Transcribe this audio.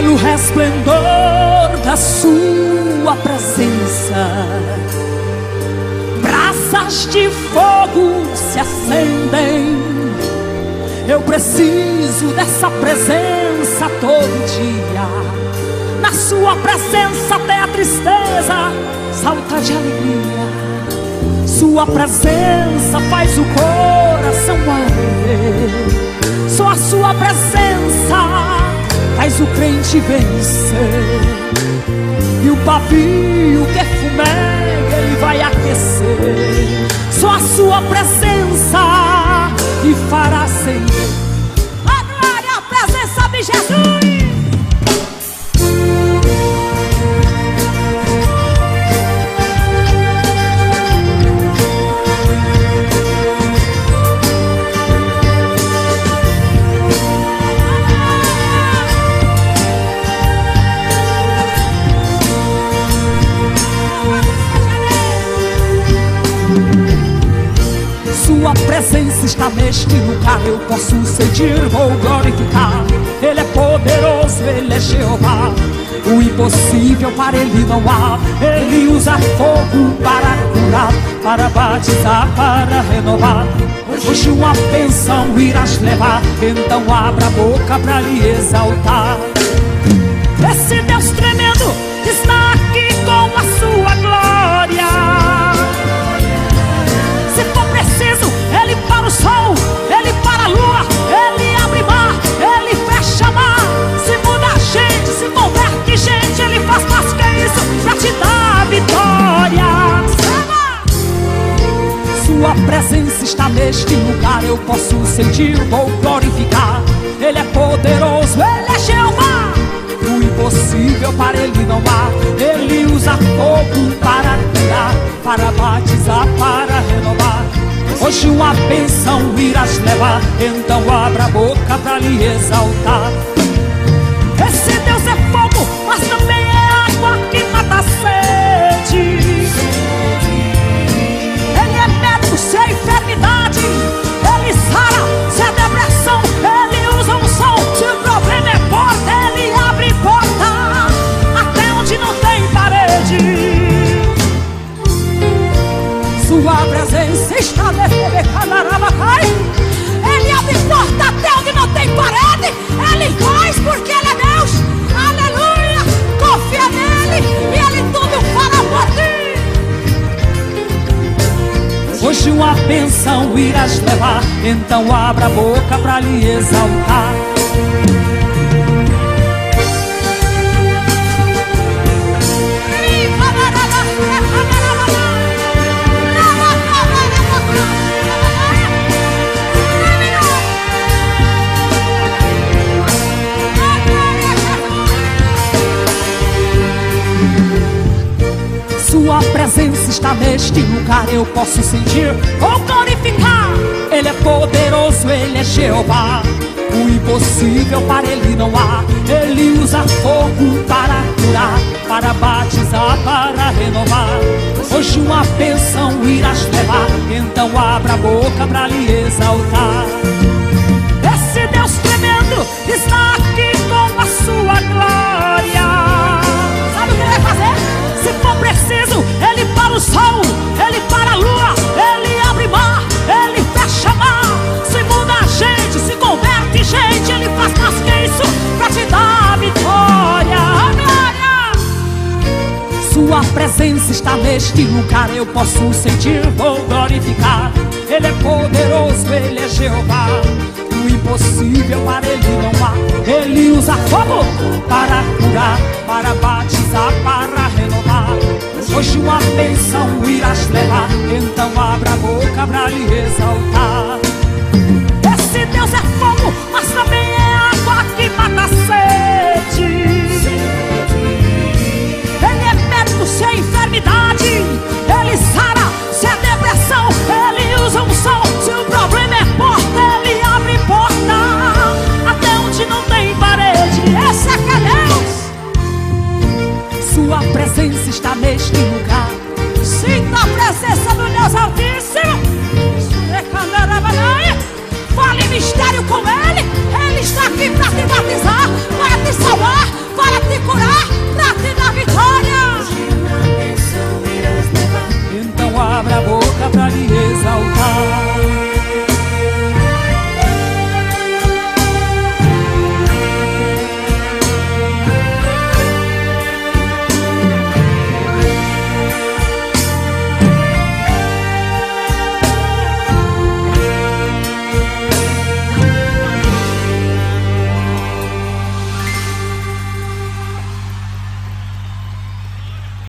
pelo resplendor da sua presença, brasas de fogo se acendem. Eu preciso dessa presença todo dia. Na sua presença até a tristeza salta de alegria. Sua presença faz o coração arder. Só a sua presença faz o crente vencer. E o pavio que fumega ele vai aquecer. Só a sua presença me fará acender. A glória, a presença de Jesus. Sua presença está neste lugar. Eu posso sentir, vou glorificar. Ele é poderoso, Ele é Jeová. O impossível para Ele não há. Ele usa fogo para curar, para batizar, para renovar. Hoje uma bênção irás levar. Então abra a boca para lhe exaltar. Esse Deus tremendo está aqui com a sua glória. Se for preciso, Ele para o sol, Ele para a lua, Ele abre mar, Ele fecha mar. Se muda a gente, se converte gente, Ele faz mais que isso pra te dar vitória. Sua presença está neste lugar. Eu posso sentir, vou glorificar. Ele é poderoso, Ele é Jeová. O impossível para Ele não há. Ele usa fogo para curar, para batizar, para renovar. Hoje uma bênção irás levar. Então abra a boca para lhe exaltar. Esse Deus é fogo, mas também é água que mata a sede. Ele é médico se é enfermidade. Ele sara se é depressão. Ele usa um som se o problema é porta. Ele abre porta até onde não tem parede. Sua presença está nesse canarabacai. Ele abre porta até onde não tem parede. Ele faz porque Ele é Deus. Aleluia, confia nele e Ele tudo fará por ti. Hoje uma bênção irás levar. Então abra a boca para lhe exaltar. Sua presença está neste lugar. Eu posso sentir, vou glorificar. Ele é poderoso, Ele é Jeová. O impossível para Ele não há. Ele usa fogo para curar, para batizar, para renovar. Hoje uma bênção irás levar. Então abra a boca para lhe exaltar. Esse Deus tremendo está aqui com a sua glória. Sabe o que Ele vai fazer? Se for preciso, Ele para o sol, Ele para a lua, Ele abre mar, Ele fecha mar. Se muda a gente, se converte gente, Ele faz mais que isso pra te dar vitória. Glória! Sua presença está neste lugar. Eu posso sentir, vou glorificar. Ele é poderoso, Ele é Jeová. O impossível para Ele não há. Ele usa fogo para curar, para batizar, para renovar. Hoje uma bênção irás levar. Então abra a boca para lhe exaltar.